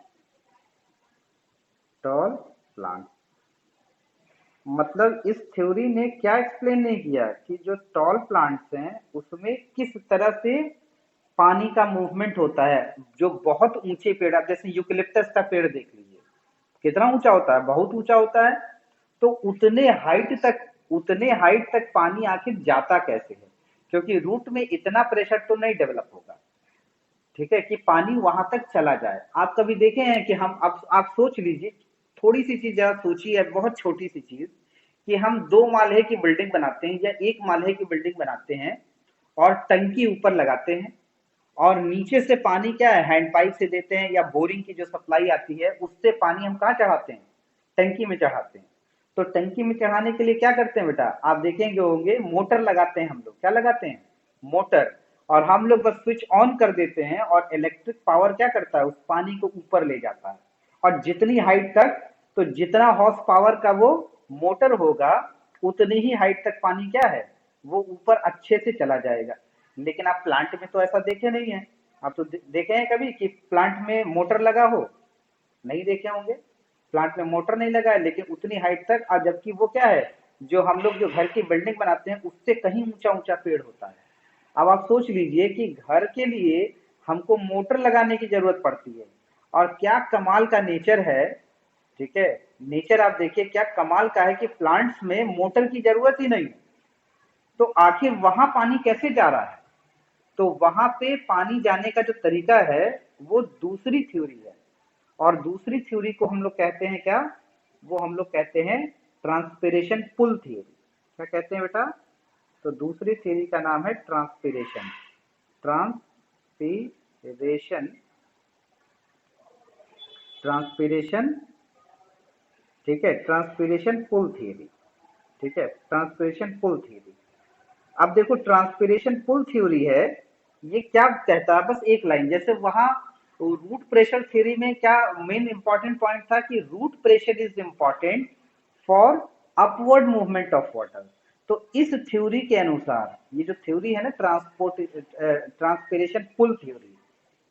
मतलब इस थ्योरी ने क्या एक्सप्लेन नहीं किया कि जो टॉल प्लांट्स हैं उसमें किस तरह से पानी का मूवमेंट होता है। जो बहुत ऊंचे पेड़, आप जैसे यूकलिप्टस का पेड़ देख लीजिए, कितना ऊंचा होता है, बहुत ऊंचा होता है। तो उतने हाइट तक पानी आखिर जाता कैसे है? क्योंकि रूट में इतना प्रेशर तो नहीं डेवलप होगा, ठीक है, कि पानी वहां तक चला जाए। आप कभी देखे हैं कि हम, अब आप सोच लीजिए, थोड़ी सी चीज जरा सोचिए, बहुत छोटी सी चीज, कि हम 2 माले की बिल्डिंग बनाते हैं या 1 माले की बिल्डिंग बनाते हैं और टंकी ऊपर लगाते हैं और नीचे से पानी क्या है, हैंड पाइप से देते हैं या बोरिंग की जो सप्लाई आती है उससे पानी हम कहाँ चढ़ाते हैं? टंकी में चढ़ाते हैं। तो टंकी में चढ़ाने के लिए क्या करते हैं बेटा, आप देखेंगे होंगे, मोटर लगाते हैं हम लोग। क्या लगाते हैं? मोटर। और हम लोग बस स्विच ऑन कर देते हैं और इलेक्ट्रिक पावर क्या करता है, उस पानी को ऊपर ले जाता है। और जितनी हाइट तक, तो जितना हॉर्स पावर का वो मोटर होगा उतनी ही हाइट तक पानी क्या है, वो ऊपर अच्छे से चला जाएगा। लेकिन आप प्लांट में तो ऐसा देखे नहीं है। आप तो देखे हैं कभी कि प्लांट में मोटर लगा हो? नहीं देखे होंगे। प्लांट में मोटर नहीं लगा है, लेकिन उतनी हाइट तक, और जबकि वो क्या है, जो हम लोग जो घर की बिल्डिंग बनाते हैं उससे कहीं ऊंचा ऊंचा पेड़ होता है। अब आप सोच लीजिए कि घर के लिए हमको मोटर लगाने की जरूरत पड़ती है, और क्या कमाल का नेचर है, ठीक है, नेचर आप देखिए क्या कमाल का है कि प्लांट्स में मोटर की जरूरत ही नहीं। तो आखिर वहां पानी कैसे जा रहा है? तो वहां पे पानी जाने का जो तरीका है वो दूसरी थ्योरी है, और दूसरी थ्योरी को हम लोग कहते हैं क्या? वो हम लोग कहते हैं ट्रांसपिरेशन पुल थ्योरी। क्या कहते हैं बेटा? तो दूसरी थ्योरी का नाम है ट्रांसपिरेशन। ट्रांसपिरेशन ट्रांसपिरेशन ठीक है, ट्रांसपिरेशन पुल थ्योरी। ठीक है, ट्रांसपिरेशन पुल थ्योरी। अब देखो, ट्रांसपिरेशन पुल थ्योरी है, ये क्या कहता है, बस एक लाइन, जैसे वहां रूट प्रेशर थ्योरी में क्या मेन इंपॉर्टेंट पॉइंट था कि root pressure is important for upward movement of water. तो इस थ्योरी के अनुसार, ये जो थ्योरी है ना, ट्रांसपिरेशन पुल थ्योरी,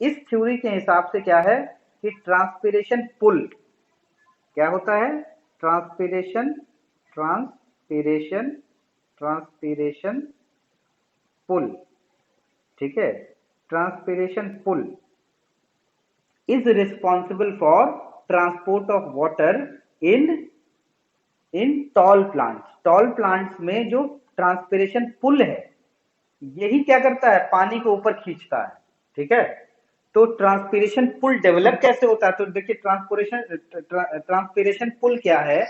इस थ्योरी के हिसाब से क्या है कि ट्रांसपिरेशन पुल क्या होता है? ट्रांसपिरेशन ट्रांसपिरेशन ट्रांसपिरेशन पुल, ठीक है, transpiration pull is responsible for transport of water in tall plants। tall plants में जो ट्रांसपिरेशन पुल है यही क्या करता है, पानी को ऊपर खींचता है। ठीक है, तो ट्रांसपिरेशन पुल डेवलप कैसे होता है? तो देखिए, ट्रांसपिरेशन पुल क्या है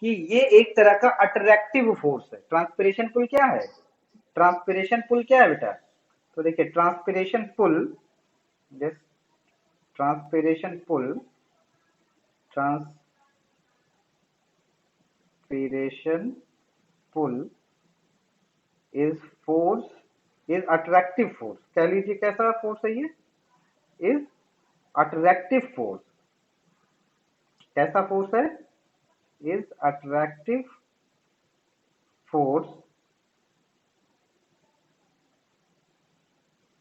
कि ये एक तरह का अट्रैक्टिव फोर्स है। ट्रांसपिरेशन पुल क्या है? ट्रांसपिरेशन पुल क्या है बेटा? तो देखिए, transpiration pull, transpiration pull is force, is attractive force. कह लीजिए कैसा फोर्स है ये? Is attractive force. कैसा फोर्स है? इज अट्रैक्टिव फोर्स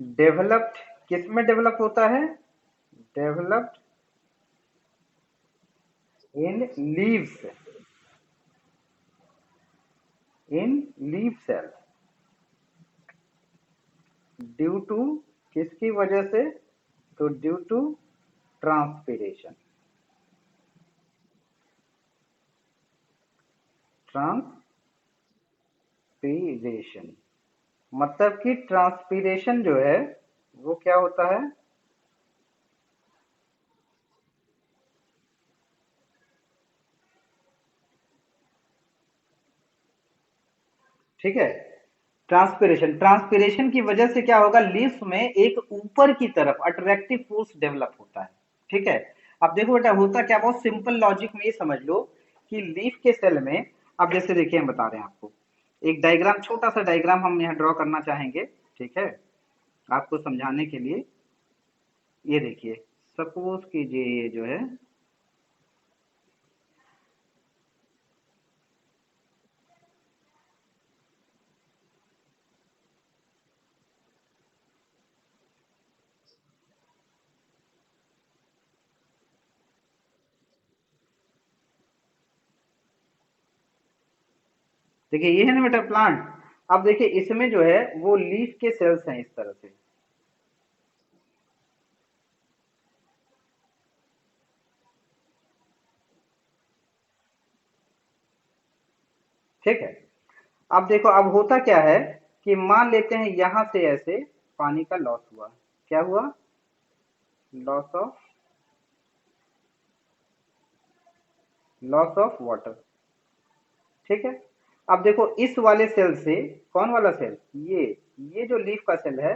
डेवलप्ड, किस में डेवलप होता है? Developed in leaves, in leaf cells, due to, किसकी वजह से? तो ड्यू टू ट्रांसपिरेशन। ट्रांसपिरेशन मतलब कि ट्रांसपिरेशन जो है वो क्या होता है? ठीक है, ट्रांसपिरेशन की वजह से क्या होगा, लीफ में एक ऊपर की तरफ अट्रैक्टिव फोर्स डेवलप होता है। ठीक है, अब देखो बेटा, होता क्या, बहुत सिंपल लॉजिक में ये समझ लो कि लीफ के सेल में, अब जैसे देखिए हम बता रहे हैं आपको, एक डायग्राम, छोटा सा डायग्राम हम यहाँ ड्रॉ करना चाहेंगे। ठीक है, आपको समझाने के लिए। ये देखिए, सपोज कीजिए ये जो है, देखिए ये है ना बेटा प्लांट। अब देखिए इसमें जो है वो लीफ के सेल्स हैं इस तरह से, ठीक है। अब देखो, अब होता क्या है कि मान लेते हैं यहां से ऐसे पानी का लॉस हुआ। क्या हुआ? लॉस ऑफ वाटर, ठीक है। अब देखो इस वाले सेल से, कौन वाला सेल? ये जो लीफ का सेल है,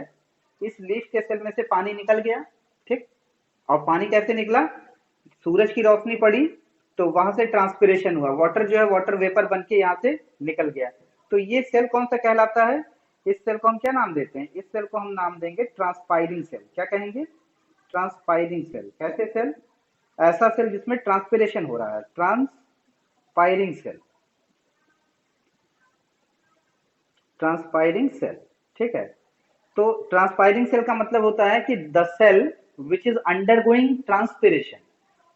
इस लीफ के सेल में से पानी निकल गया, ठीक। और पानी कैसे निकला? सूरज की रोशनी पड़ी तो वहां से ट्रांसपिरेशन हुआ, वाटर जो है वाटर वेपर बन के यहाँ से निकल गया। तो ये सेल कौन सा कहलाता है? इस सेल को हम क्या नाम देते हैं? इस सेल को हम नाम देंगे ट्रांसपायरिंग सेल। क्या कहेंगे? ट्रांसपायरिंग सेल। कैसे सेल? ऐसा सेल जिसमें ट्रांसपिरेशन हो रहा है, ट्रांसपायरिंग सेल, ट्रांसपायरिंग सेल, ठीक है। तो ट्रांसपायरिंग सेल का मतलब होता है कि the cell which is undergoing transpiration.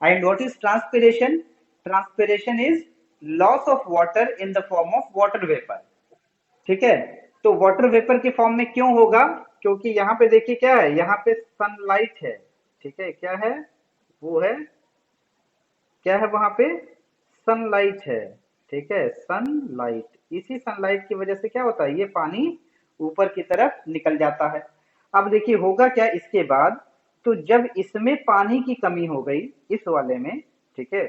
And what is transpiration? Transpiration is loss of water in the form of water vapour, ठीक है। तो वाटर वेपर के फॉर्म में क्यों होगा? क्योंकि यहाँ पे देखिए क्या है, यहाँ पे सनलाइट है, ठीक है। क्या है? वो है, क्या है वहां पे? सनलाइट है, ठीक है, सनलाइट। इसी सनलाइट की वजह से क्या होता है, ये पानी ऊपर की तरफ निकल जाता है। अब देखिए होगा क्या इसके बाद, तो जब इसमें पानी की कमी हो गई, इस वाले में, ठीक है,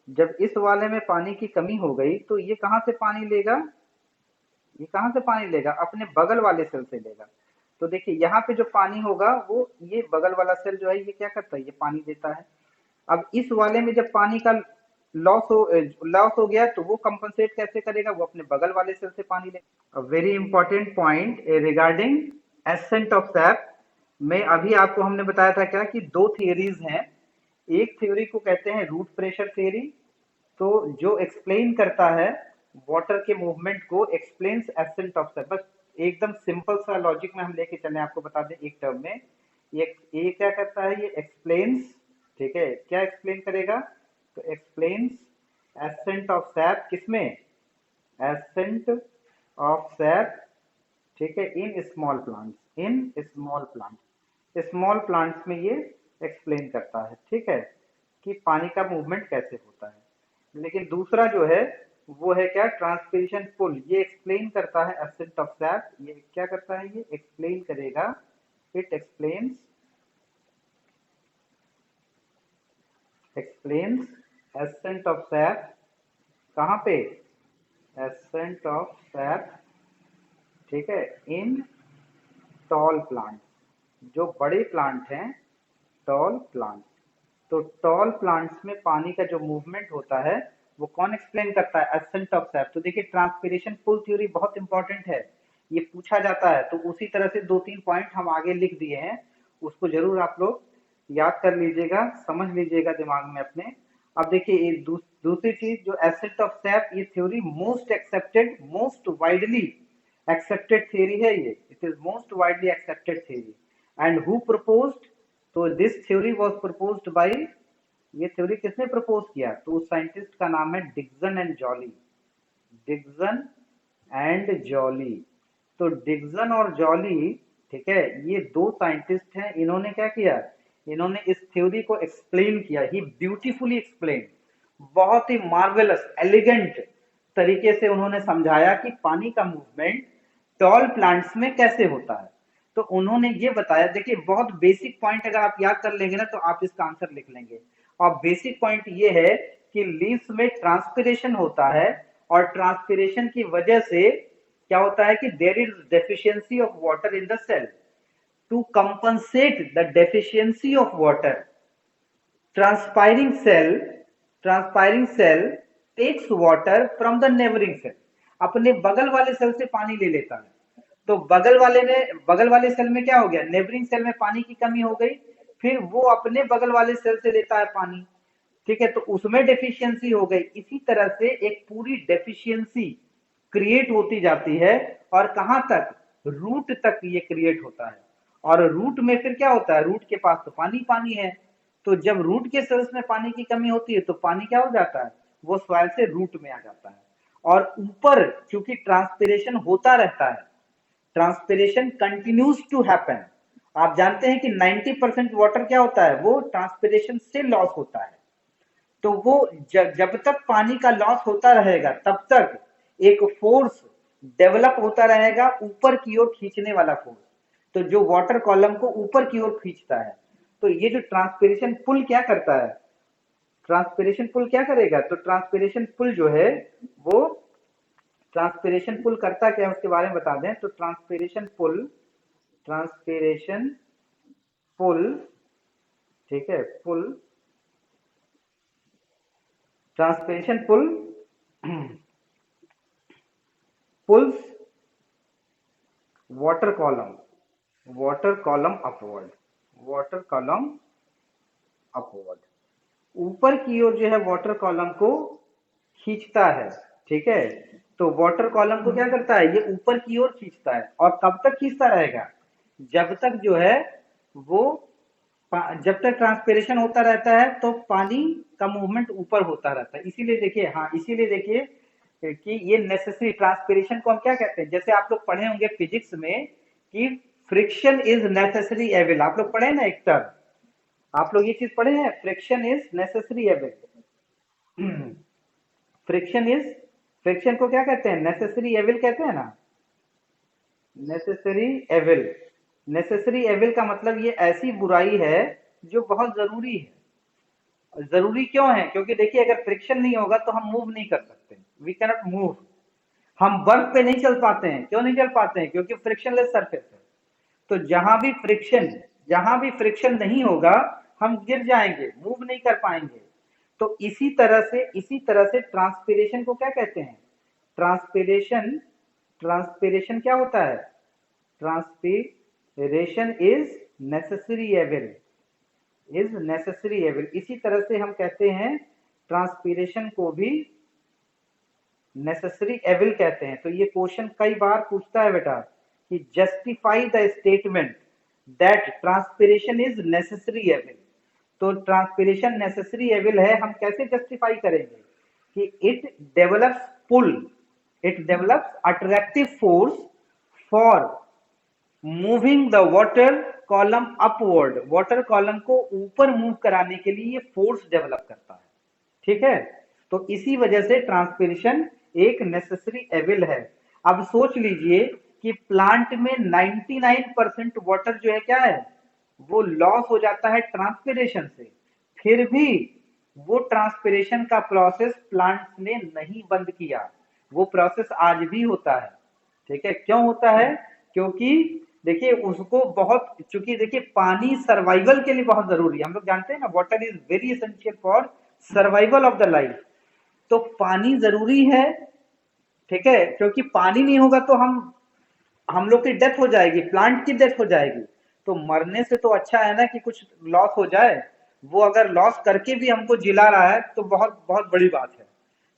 जब इस वाले में पानी की कमी हो गई तो ये कहां से पानी लेगा? ये कहां से पानी लेगा? अपने बगल वाले सेल से लेगा। तो देखिए यहाँ पे जो पानी होगा वो ये बगल वाला सेल जो है ये क्या करता है, ये पानी देता है। अब इस वाले में जब पानी का लॉस हो गया तो वो कंपनसेट कैसे करेगा? वो अपने बगल वाले सेल से पानी लेगा। Very important point regarding accent of SAP में, अभी आपको हमने बताया था क्या कि दो थियरीज हैं। एक थ्योरी को कहते हैं रूट प्रेशर थ्योरी, तो जो एक्सप्लेन करता है वाटर के मूवमेंट को, एक्सप्लेन्स एसेंट ऑफ सैप। बस एकदम सिंपल सा लॉजिक में हम लेके चले, आपको बता दें एक टर्म में, ये क्या करता है? ये एक्सप्लेन्स, ठीक है। क्या एक्सप्लेन करेगा? तो एक्सप्लेन्स एसेंट ऑफ सैप, किसमें? एसेंट ऑफ सैप, ठीक है, in small plants, in small plants, small plants में ये एक्सप्लेन करता है, ठीक है, कि पानी का मूवमेंट कैसे होता है। लेकिन दूसरा जो है वो है क्या? Transpiration pull. ये एक्सप्लेन करता है एसेंट ऑफ सैप। ये क्या करता है? ये एक्सप्लेन करेगा, it explains, explains accent of SAP. कहाँ पे? एसेंट ऑफ सैप, ठीक है, इन टॉल प्लांट, जो बड़े प्लांट हैं, टॉल प्लांट। तो टॉल प्लांट्स में पानी का जो मूवमेंट होता है वो कौन एक्सप्लेन करता है? Accent of SAP. तो देखिए ट्रांसपिरेशन पुल थ्योरी बहुत इंपॉर्टेंट है, ये पूछा जाता है। तो उसी तरह से दो तीन पॉइंट हम आगे लिख दिए हैं, उसको जरूर आप लोग याद कर लीजिएगा, समझ लीजिएगा दिमाग में अपने। अब देखिए ये दूसरी चीज जो एसेंट ऑफ सैप, ये theory most accepted, most widely accepted theory है ये, it is most widely accepted theory। and who proposed? तो this theory was proposed by, ये थ्योरी किसने प्रपोज किया? तो उस साइंटिस्ट का नाम है Dixon and Joly, Dixon and Joly. तो डिक्सन और जॉली, ठीक है, ये दो साइंटिस्ट हैं। इन्होंने क्या किया? इन्होंने इस थ्योरी को एक्सप्लेन किया, ही ब्यूटीफुली एक्सप्लेन, बहुत ही मार्वेलस एलिगेंट तरीके से उन्होंने समझाया कि पानी का मूवमेंट टॉल प्लांट्स में कैसे होता है। तो उन्होंने ये बताया, देखिए बहुत बेसिक पॉइंट अगर आप याद कर लेंगे ना तो आप इसका आंसर लिख लेंगे। और बेसिक पॉइंट ये है कि लीव्स में ट्रांसपिरेशन होता है, और ट्रांसपिरेशन की वजह से क्या होता है कि there is deficiency of water in the cell. To compensate the deficiency of water, transpiring cell, transpiring cell takes water from the neighboring cell, अपने बगल वाले सेल से पानी ले लेता है। तो बगल वाले सेल में क्या हो गया, नेबरिंग सेल में पानी की कमी हो गई, फिर वो अपने बगल वाले सेल से लेता है पानी, ठीक है, तो उसमें डेफिशिएंसी हो गई। इसी तरह से एक पूरी डेफिशिएंसी क्रिएट होती जाती है, और कहां तक, रूट तक ये क्रिएट होता है। और रूट में फिर क्या होता है, रूट के पास तो पानी पानी है, तो जब रूट के सेल्स में पानी की कमी होती है तो पानी क्या हो जाता है, वो सॉइल से रूट में आ जाता है। और ऊपर क्योंकि ट्रांसपिरेशन होता रहता है, ट्रांसपिरेशन कंटिन्यूज टू हैपन। आप जानते हैं कि 90% वाटर क्या होता है, वो ट्रांसपिरेशन से लॉस होता है। तो वो जब तक पानी का लॉस होता रहेगा तब तक एक फोर्स डेवलप होता रहेगा, ऊपर की ओर खींचने वाला फोर्स, तो जो वाटर कॉलम को ऊपर की ओर खींचता है। तो ये जो ट्रांसपिरेशन पुल क्या करता है, ट्रांसपिरेशन पुल क्या करेगा, तो ट्रांसपिरेशन पुल जो है वो, ट्रांसपिरेशन पुल करता क्या है उसके बारे में बता दें। तो ट्रांसपिरेशन पुल, ठीक है, pull, transpiration pull pulls water column, water column upward, water column upward, ऊपर की ओर जो है वाटर कॉलम को खींचता है, ठीक है। तो वाटर कॉलम को क्या करता है, ये ऊपर की ओर खींचता है, और कब तक खींचता रहेगा, जब तक जो है वो जब तक ट्रांसपिरेशन होता रहता है तो पानी का मूवमेंट ऊपर होता रहता है। इसीलिए देखिए, हाँ इसीलिए देखिए कि ये नेसेसरी, ट्रांसपिरेशन को हम क्या कहते हैं, जैसे आप लोग पढ़े होंगे फिजिक्स में कि फ्रिक्शन इज नेसेसरी एविल, आप लोग पढ़े ना एक टर्म, आप लोग ये चीज पढ़े हैं, friction is necessary evil. Friction is, friction को क्या कहते हैं, नेसेसरी एविल कहते हैं ना, नेसेसरी एविल। नेसेसरी एविल का मतलब ये ऐसी बुराई है जो बहुत जरूरी है। जरूरी क्यों है, क्योंकि देखिए अगर फ्रिक्शन नहीं होगा तो हम मूव नहीं कर सकते, वी कैन नॉट मूव। हम बर्फ पे नहीं चल पाते हैं, क्यों नहीं चल पाते हैं, क्योंकि फ्रिक्शनलेस सरफेस है। तो जहां भी फ्रिक्शन नहीं होगा हम गिर जाएंगे, मूव नहीं कर पाएंगे। तो इसी तरह से ट्रांसपिरेशन को क्या कहते हैं, ट्रांसपिरेशन, ट्रांसपिरेशन क्या होता है, transpiration is necessary evil, is necessary evil. इसी तरह से हम कहते हैं ट्रांसपिरेशन को भी नेसेसरी एविल कहते हैं। तो ये क्वेश्चन कई बार पूछता है बेटा कि justify the statement that transpiration is necessary evil. तो ट्रांसपिरेशन नेसेसरी एविल है, हम कैसे जस्टिफाई करेंगे कि it develops pull, it develops attractive force for moving the water column upward, water column को ऊपर मूव कराने के लिए ये फोर्स डेवलप करता है, ठीक है। तो इसी वजह से ट्रांसपिरेशन एक नेसेसरी एविल है। अब सोच लीजिए कि प्लांट में 99% वाटर जो है क्या है, वो लॉस हो जाता है ट्रांसपिरेशन से, फिर भी वो ट्रांसपिरेशन का प्रोसेस प्लांट्स ने नहीं बंद किया, वो प्रोसेस आज भी होता है, ठीक है। क्यों होता है, क्योंकि देखिए उसको बहुत, चूंकि देखिए पानी सर्वाइवल के लिए बहुत जरूरी है, हम लोग जानते हैं ना, water is very essential for survival of the life. तो पानी जरूरी है, ठीक है, क्योंकि पानी नहीं होगा तो हम लोग की डेथ हो जाएगी, प्लांट की डेथ हो जाएगी। तो मरने से तो अच्छा है ना कि कुछ लॉस हो जाए, वो अगर लॉस करके भी हमको जिला रहा है तो बहुत बहुत बड़ी बात है।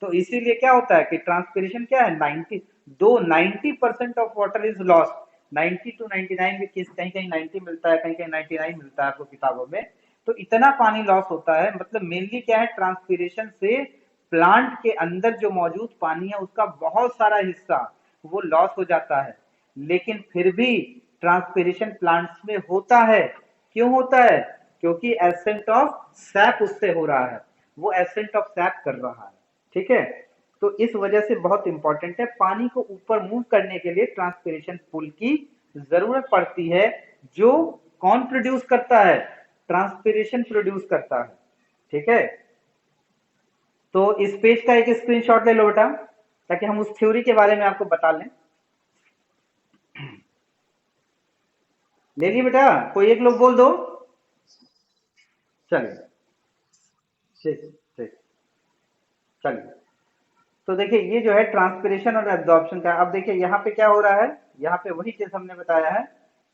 तो इसीलिए क्या होता है कि ट्रांसपिरेशन क्या है, 90% of water is lost, 90 to 99 में किस कहीं कहीं 90 मिलता है, कहीं कहीं 99 मिलता है आपको किताबों में। तो इतना पानी लॉस होता है, मतलब मेनली क्या है, ट्रांसपिरेशन से प्लांट के अंदर जो मौजूद पानी है उसका बहुत सारा हिस्सा वो लॉस हो जाता है। लेकिन फिर भी ट्रांसपिरेशन प्लांट्स में होता है, क्यों होता है, क्योंकि एसेंट ऑफ सैप उससे हो रहा है, वो एसेंट ऑफ सैप कर रहा है, ठीक है। तो इस वजह से बहुत इंपॉर्टेंट है, पानी को ऊपर मूव करने के लिए ट्रांसपिरेशन पुल की जरूरत पड़ती है, जो कौन प्रोड्यूस करता है, ट्रांसपिरेशन प्रोड्यूस करता है, ठीक है। तो इस पेज का एक स्क्रीनशॉट ले लो बेटा, ताकि हम उस थ्योरी के बारे में आपको बता लें। ले ली बेटा, कोई एक लोग बोल दो। चलिए, ठीक ठीक, चलिए। तो देखिए ये जो है ट्रांसपिरेशन और एब्जॉर्प्शन का। अब देखिए यहाँ पे क्या हो रहा है, यहाँ पे वही चीज हमने बताया है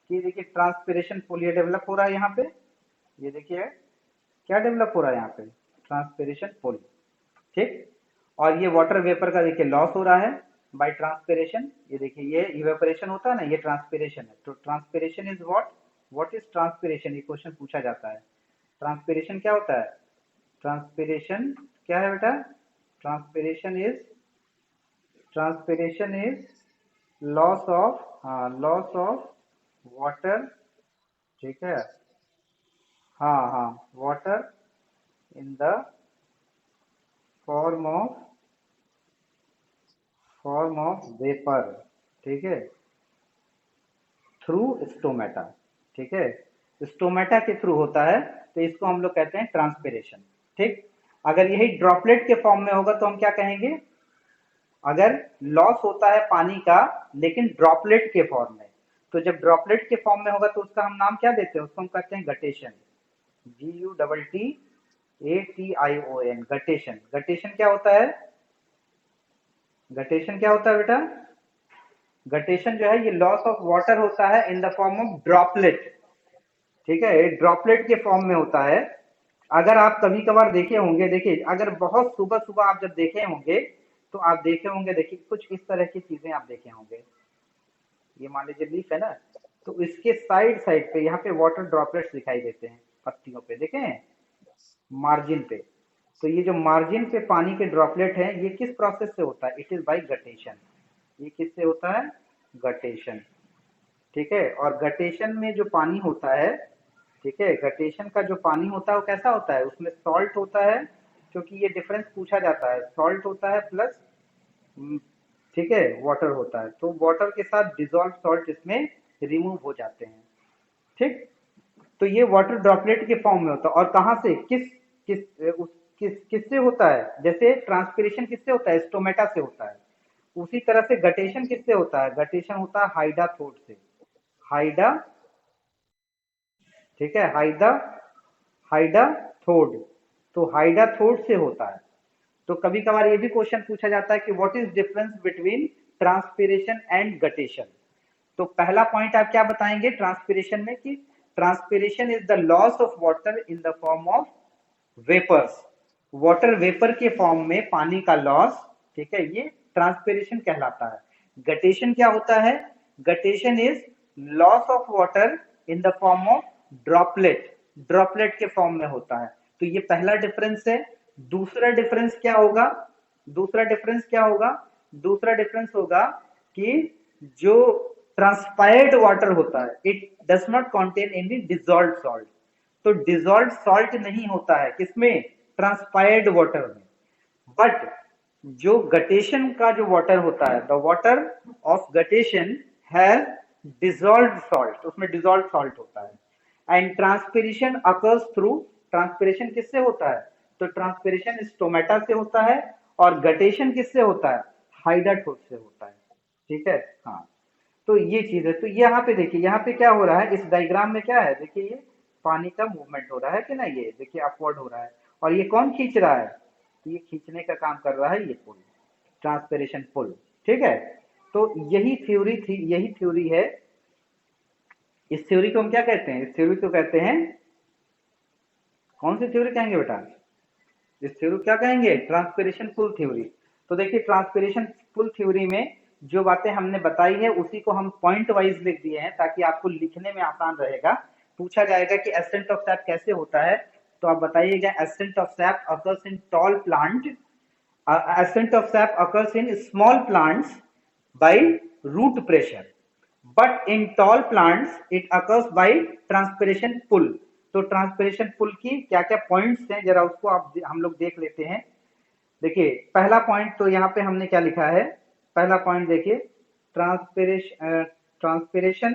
कि देखिए ट्रांसपिरेशन पुल ये डेवलप हो रहा है यहाँ पे। ये देखिए क्या डेवलप हो रहा है यहाँ पे, ट्रांसपिरेशन पुल। ठीक, और ये वाटर वेपर का देखिए लॉस हो रहा है बाय ट्रांसपिरेशन। ये देखिए ये इवेपोरेशन होता है ना, ये ट्रांसपिरेशन है। तो transpiration is what is transpiration, ये क्वेश्चन पूछा जाता है। ट्रांसपिरेशन क्या होता है, ट्रांसपिरेशन क्या है बेटा, transpiration is transpiration is loss of water. ठीक है, हाँ हाँ, water in the form of vapour. ठीक है, थ्रू स्टोमेटा। ठीक है, स्टोमेटा के थ्रू होता है, तो इसको हम लोग कहते हैं ट्रांसपिरेशन। ठीक, अगर यही ड्रॉपलेट के फॉर्म में होगा तो हम क्या कहेंगे, अगर लॉस होता है पानी का लेकिन ड्रॉपलेट के फॉर्म में, तो जब ड्रॉपलेट के फॉर्म में होगा तो उसका हम नाम क्या देते हैं, उसको हम कहते हैं गटेशन। GUTTATION, guttation. गटेशन क्या होता है, गटेशन क्या होता है बेटा, गटेशन जो है ये लॉस ऑफ वाटर होता है इन द फॉर्म ऑफ ड्रॉपलेट। ठीक है, ये ड्रॉपलेट के फॉर्म में होता है। अगर आप कभी कभार देखे होंगे, देखिए अगर बहुत सुबह सुबह आप जब देखे होंगे तो आप देखे होंगे, देखिए कुछ इस तरह की चीजें आप देखे होंगे। ये मान लीजिए लीफ है ना, तो इसके साइड साइड पे यहाँ पे वाटर ड्रॉपलेट्स दिखाई देते हैं पत्तियों पे, देखे हैं मार्जिन पे। तो ये जो मार्जिन पे पानी के ड्रॉपलेट हैं, ये किस प्रोसेस से होता है, इट इज बाय गटेशन। ये किससे होता है, गटेशन। ठीक है, और गटेशन में जो पानी होता है, ठीक है, गटेशन का जो पानी होता है वो कैसा होता है, उसमें सॉल्ट होता है, क्योंकि ये डिफरेंस पूछा जाता है, सॉल्ट होता है प्लस, ठीक है, वाटर होता है। तो वाटर के साथ डिजॉल्व सॉल्ट इसमें रिमूव हो जाते हैं। ठीक, तो ये वाटर ड्रॉपलेट के फॉर्म में होता है। और कहाँ से, किससे होता है, जैसे ट्रांसपिरेशन किससे होता है, स्टोमेटा से होता है। उसी तरह से गटेशन किससे होता है, गटेशन होता है हाइडाथोट से। हाइडा, ठीक है, हाइडाथोड। तो हाइडाथोड से होता है। तो कभी कभार ये भी क्वेश्चन पूछा जाता है कि what is difference between transpiration and guttation. तो पहला पॉइंट आप क्या बताएंगे ट्रांसपिरेशन में, कि transpiration is the loss of water in the form of vapours. Water vapour के फॉर्म में पानी का लॉस, ठीक है, ये ट्रांसपिरेशन कहलाता है। गटेशन क्या होता है, guttation is loss of water in the form of droplet. Droplet के फॉर्म में होता है। तो ये पहला डिफरेंस है। दूसरा डिफरेंस क्या होगा, दूसरा डिफरेंस क्या होगा, दूसरा डिफरेंस होगा कि जो ट्रांसपायर्ड वाटर होता है, it does not contain any dissolve salt. तो डिजॉल्व सॉल्ट नहीं होता है किसमें, ट्रांसपायर्ड वाटर में। बट जो गटेशन का जो वाटर होता है, the water of guttation has dissolve salt, उसमें डिजॉल्व सॉल्ट होता है। And transpiration occurs through, transpiration किससे होता है, तो ट्रांसपिरेशन स्टोमेटा से होता है, और गटेशन किससे होता है, हाइडाथोट से होता है। ठीक है, हाँ। तो ये चीज है। तो यहाँ पे देखिए, यहाँ पे क्या हो रहा है, इस डायग्राम में क्या है, देखिए ये पानी का मूवमेंट हो रहा है कि ना, ये देखिए अपवर्ड हो रहा है। और ये कौन खींच रहा है, तो ये खींचने का काम कर रहा है ये पुल, ट्रांसपिरेशन पुल। ठीक है, तो यही थ्योरी थी, यही थ्योरी है। इस थ्योरी को हम क्या कहते हैं, इस थ्योरी को कहते हैं, कौन सी थ्योरी कहेंगे बेटा, इस थ्योरी क्या कहेंगे, ट्रांसपिरेशन पुल थ्योरी। तो देखिए ट्रांसपिरेशन पुल थ्योरी में जो बातें हमने बताई है उसी को हम पॉइंट वाइज लिख दिए हैं, ताकि आपको लिखने में आसान रहेगा। पूछा जाएगा कि एसेंट ऑफ सैप कैसे होता है, तो आप बताइएगा accent of SAP occurs in tall plant, ascent of sap occurs in small plants by root pressure, but in tall plants it occurs by transpiration pull। तो ट्रांसपिरेशन पुल की क्या क्या पॉइंट्स हैं, जरा उसको आप हम लोग देख लेते हैं। देखिए पहला पॉइंट तो यहाँ पे हमने क्या लिखा है, पहला पॉइंट देखिए, ट्रांसपिरेशन,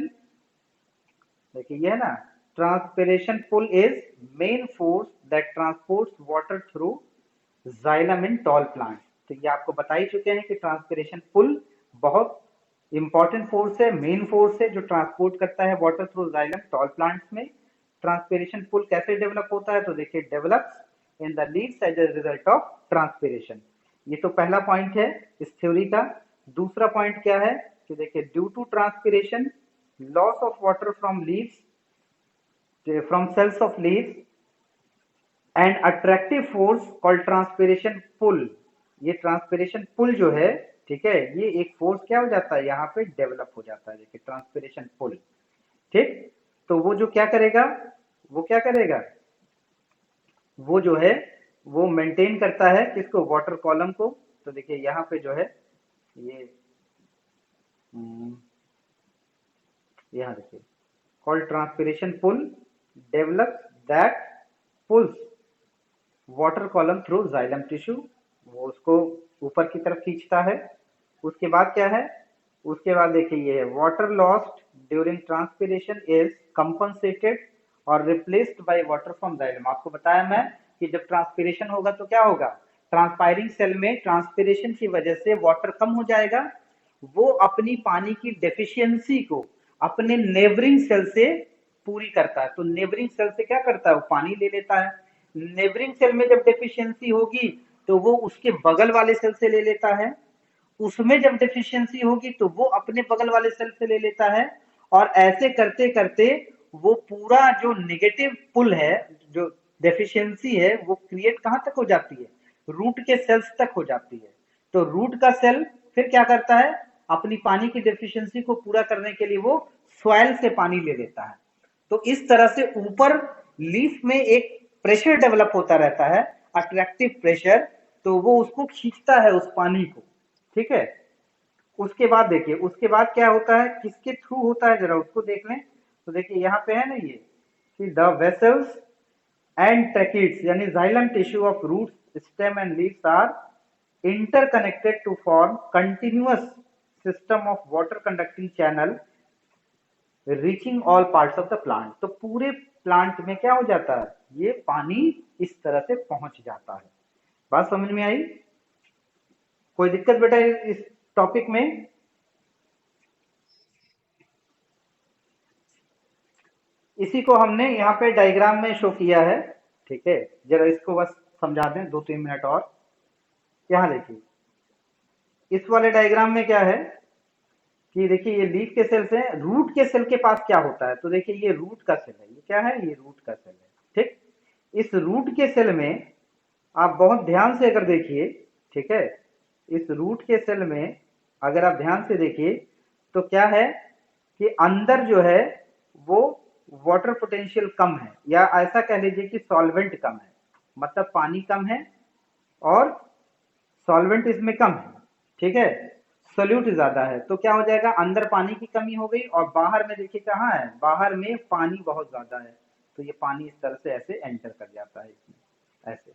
देखिए ये है ना, transpiration pull is main force that transports water through xylem in tall plant. तो ये आपको बता ही चुके हैं कि ट्रांसपिरेशन पुल बहुत इंपॉर्टेंट फोर्स है, मेन फोर्स है, जो ट्रांसपोर्ट करता है water through xylem tall plants में। ट्रांसपिरेशन पुल कैसे डेवलप होता है, तो देखिए develops in the leaves as a result of transpiration. ये तो पहला पॉइंट है इस थ्योरी का। दूसरा पॉइंट क्या है कि देखिए, due to transpiration loss of water from leaves, from cells of leaves and attractive force called transpiration pull. ये ट्रांसपिरेशन पुल जो है, ठीक है, ये एक फोर्स क्या हो जाता है यहाँ पे डेवलप हो जाता है, देखिए ट्रांसपिरेशन पुल। ठीक, तो वो जो क्या करेगा, वो क्या करेगा, वो जो है वो मेंटेन करता है किसको, वाटर कॉलम को। तो देखिए यहाँ पे जो है ये यहाँ देखिए, called transpiration pull develops that pulls water column through xylem tissue, वो उसको ऊपर की तरफ खींचता है। उसके बाद क्या है, उसके बाद देखिए ये है, water lost during transpiration is compensated और replaced by water from xylem. आपको बताया मैं कि जब ट्रांसपिरेशन होगा तो क्या होगा, ट्रांसपायरिंग सेल में ट्रांसपिरेशन की वजह से वाटर कम हो जाएगा, वो अपनी पानी की डेफिशिएंसी को अपने नेबरिंग सेल से पूरी करता है। तो नेबरिंग सेल से क्या करता है, वो पानी ले लेता है। नेबरिंग सेल में जब डेफिशिएंसी होगी तो वो उसके बगल वाले सेल से ले लेता है, उसमें जब डेफिशिएंसी होगी तो वो अपने बगल वाले सेल से ले लेता है, और ऐसे करते करते वो पूरा जो नेगेटिव पुल है, जो डेफिशिएंसी है, वो क्रिएट कहां तक हो जाती है, रूट के सेल्स तक हो जाती है। तो रूट का सेल फिर क्या करता है, अपनी पानी की डेफिशिएंसी को पूरा करने के लिए वो सॉइल से पानी ले लेता है। तो इस तरह से ऊपर लीफ में एक प्रेशर डेवलप होता रहता है, अट्रैक्टिव प्रेशर, तो वो उसको खींचता है उस पानी को। ठीक है, उसके बाद देखिए, उसके बाद क्या होता है, किसके थ्रू होता है, जरा उसको देख लें। तो देखिए यहाँ पे है ना ये कि द वेसल्स एंड ट्रैकिड्स यानी xylem tissue of roots stem and leaves are interconnected to form continuous system of water conducting channel reaching all parts of the plant. तो पूरे प्लांट में क्या हो जाता है, ये पानी इस तरह से पहुंच जाता है। बात समझ में आई, कोई दिक्कत बेटा इस टॉपिक में? इसी को हमने यहाँ पे डायग्राम में शो किया है। ठीक है, जरा इसको बस समझा दें 2-3 मिनट और। यहाँ देखिए, इस वाले डायग्राम में क्या है कि देखिए ये लीफ के सेल से रूट के सेल के पास क्या होता है। तो देखिए ये रूट का सेल है, ये क्या है, ये रूट का सेल है। ठीक, इस रूट के सेल में आप बहुत ध्यान से अगर देखिए, ठीक है, इस रूट के सेल में अगर आप ध्यान से देखिए तो क्या है कि अंदर जो है वो वाटर पोटेंशियल कम है, या ऐसा कह लीजिए कि सॉल्वेंट कम है, मतलब पानी कम है और सॉल्वेंट इसमें कम है। ठीक है, सोल्यूट ज्यादा है, तो क्या हो जाएगा, अंदर पानी की कमी हो गई, और बाहर में देखिए कहाँ है, बाहर में पानी बहुत ज्यादा है, तो ये पानी इस तरह से ऐसे एंटर कर जाता है इसमें ऐसे।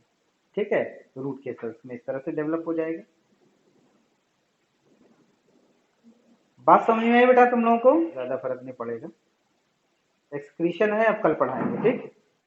ठीक है, रूट के सेल्स में इस तरह से डेवलप हो जाएगा। बात समझ में आई बेटा तुम लोगों को? ज्यादा फर्क नहीं पड़ेगा, एक्सक्रीशन है, अब कल पढ़ाएंगे। ठीक।